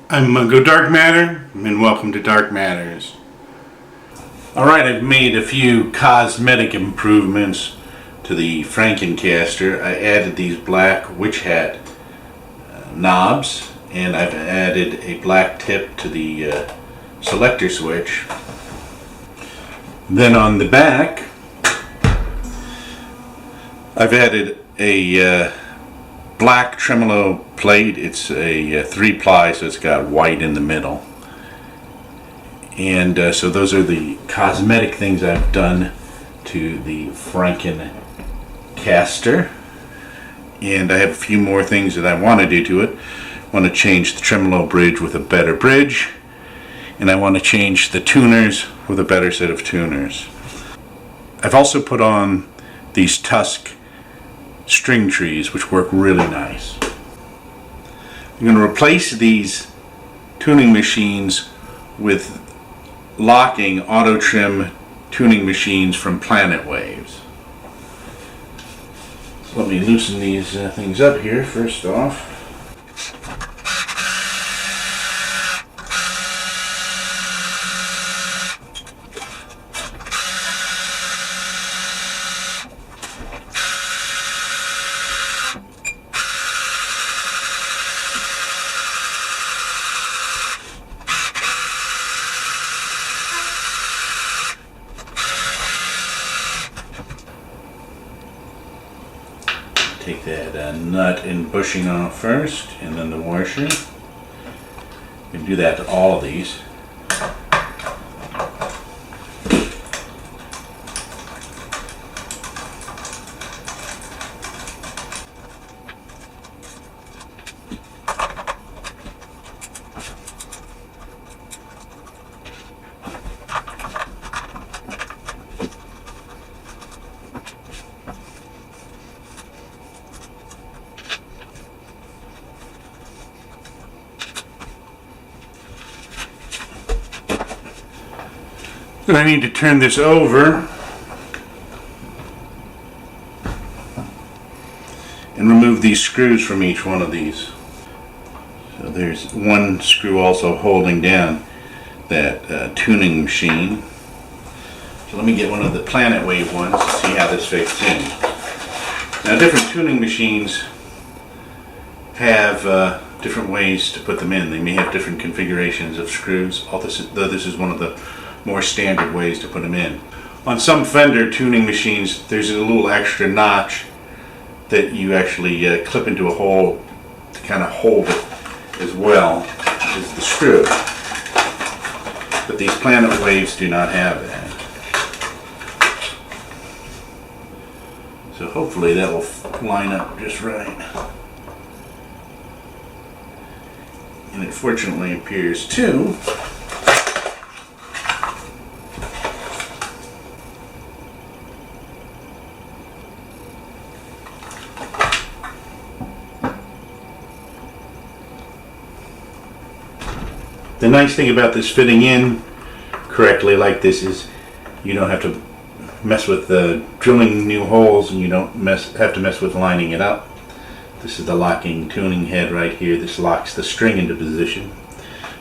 I'm Mungo Darkmatter, and welcome to Dark Matters. Alright, I've made a few cosmetic improvements to the Frankencaster. I added these black witch hat knobs, and I've added a black tip to the selector switch. Then on the back, I've added a black tremolo plate. It's a 3-ply, so it's got white in the middle. And so those are the cosmetic things I've done to the Frankencaster. And I have a few more things that I want to do to it. I want to change the tremolo bridge with a better bridge. And I want to change the tuners with a better set of tuners. I've also put on these Tusk string trees, which work really nice. I'm going to replace these tuning machines with locking auto trim tuning machines from Planet Waves. So let me loosen these things up here first off. Take that nut and bushing off first, and then the washer. You can do that to all of these. Then I need to turn this over and remove these screws from each one of these. So there's one screw also holding down that tuning machine. So let me get one of the Planet Wave ones to see how this fits in. Now different tuning machines have different ways to put them in. They may have different configurations of screws, though this is one of the more standard ways to put them in. On some Fender tuning machines, there's a little extra notch that you actually clip into a hole to kind of hold it as well as the screw. But these Planet Waves do not have that. So hopefully that will line up just right. And it fortunately appears to. The nice thing about this fitting in correctly like this is you don't have to mess with drilling new holes, and you don't have to mess with lining it up. This is the locking tuning head right here. This locks the string into position.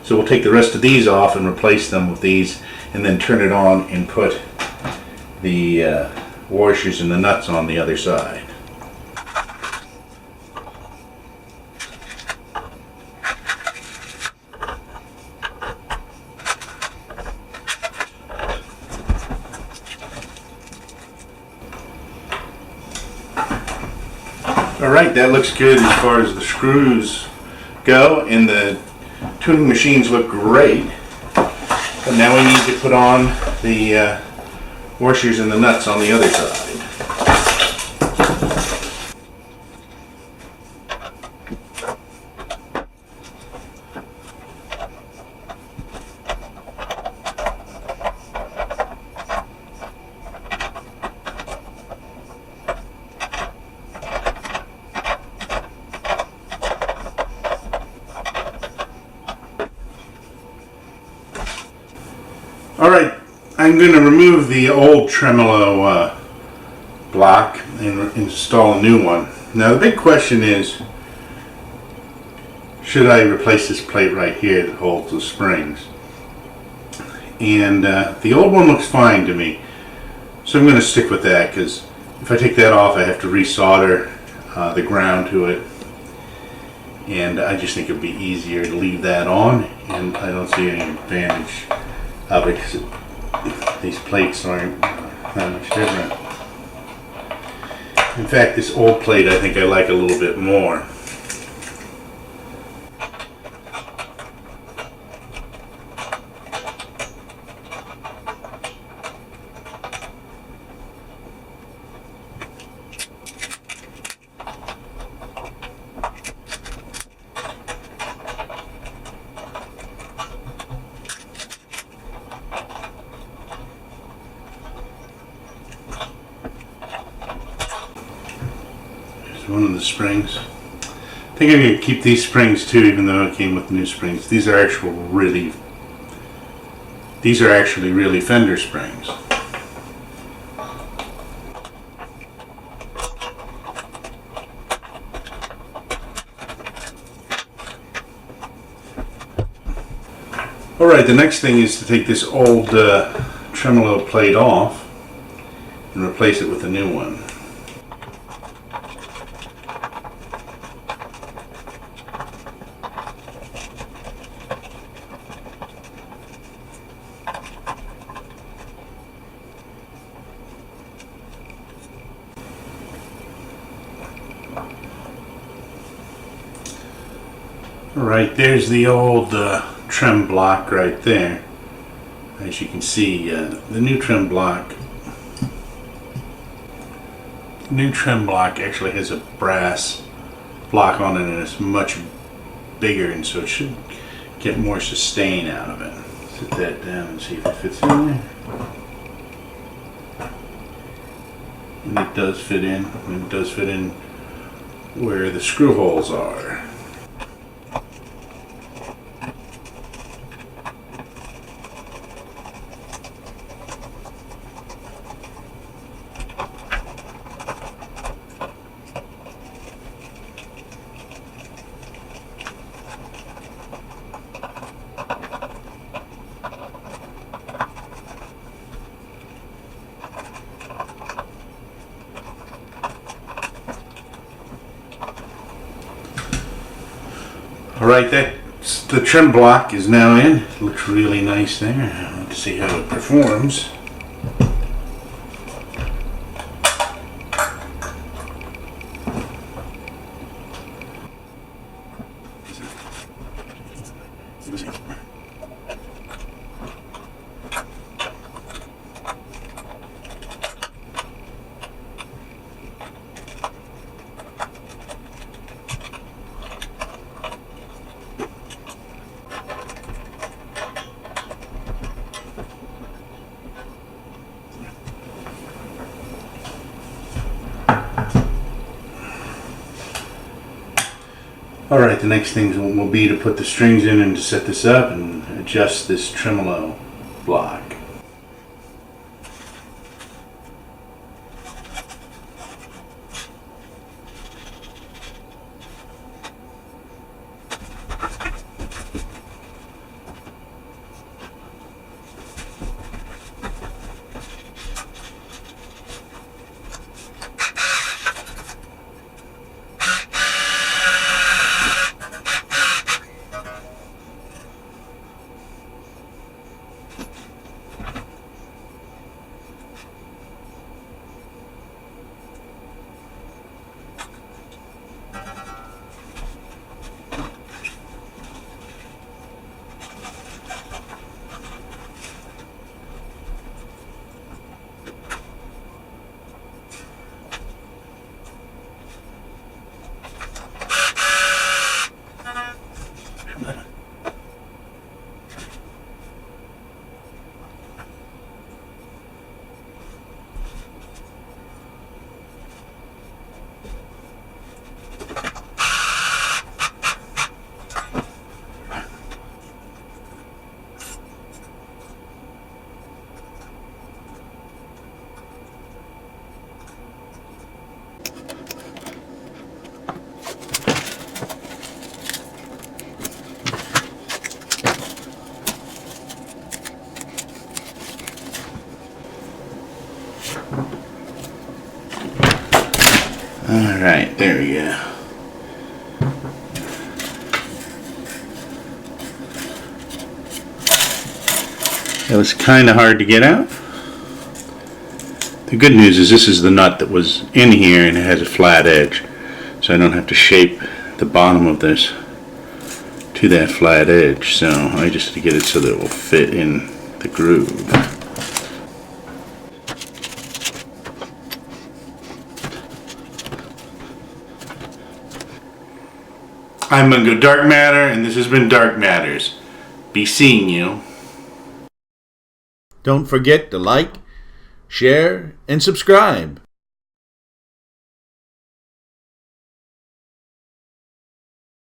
So we'll take the rest of these off and replace them with these, and then turn it on and put the washers and the nuts on the other side. Alright, that looks good as far as the screws go, and the tuning machines look great. But now we need to put on the washers and the nuts on the other side. Alright, I'm going to remove the old Tremolo block and install a new one. Now the big question is, should I replace this plate right here that holds the springs? And the old one looks fine to me, so I'm going to stick with that, because if I take that off I have to resolder the ground to it, and I just think it would be easier to leave that on, and I don't see any advantage of it because these plates aren't that much different. In fact, this old plate I think I like a little bit more. One of the springs. I think I'm going to keep these springs too, even though it came with new springs. These are actually really fender springs. Alright, the next thing is to take this old tremolo plate off and replace it with a new one. Alright, there's the old trim block right there. As you can see, the new trim block actually has a brass block on it, and it's much bigger, and so it should get more sustain out of it. Set that down and see if it fits in there. And it does fit in, and it does fit in where the screw holes are. Alright, the trim block is now in. It looks really nice there. Let's see how it performs. Alright, the next thing will be to put the strings in and to set this up and adjust this tremolo block. Alright, there we go. It was kind of hard to get out. The good news is this is the nut that was in here and it has a flat edge, so I don't have to shape the bottom of this to that flat edge. So I just have to get it so that it will fit in the groove. I'm Mungo Darkmatter, and this has been Dark Matters. Be seeing you. Don't forget to like, share, and subscribe.